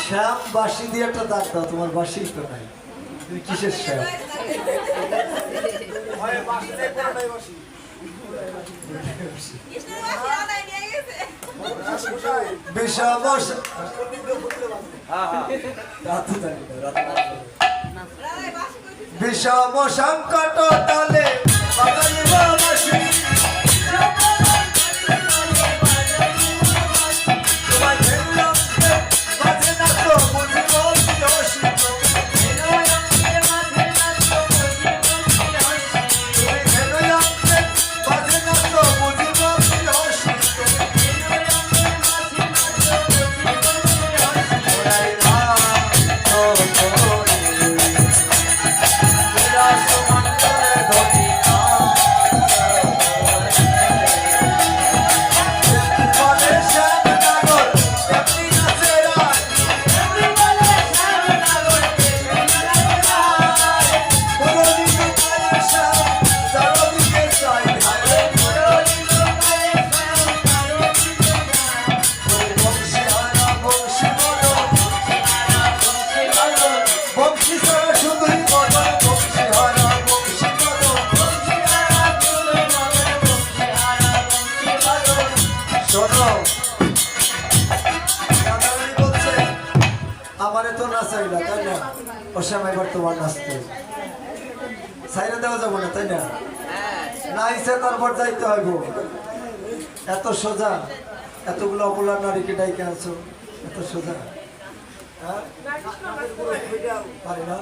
শ্যাম বাঁশি দিয়ে একটা দাগ দাও, তোমার বাঁশি তো নাই, তুমি কিসের শ্যাম? বিষম সংকট তলে বাজাইব বাঁশি, তোমায় ঘেরলাম বাজে না তো বুঝিব কি হাসি, তুমি ঘেরলাম বাজে না তো বুঝিব কি হাসি, আমারে তো নাচাইলা তাই না, অসময় এবার তোমার নাচতে সাইরা দেওয়া যাবো না তাই না, নাইছে তারপর যাইতে হইব। এত সোজা, এতগুলো অবলার নারীকে ডাইকে আছো, এত সোজা পারি না।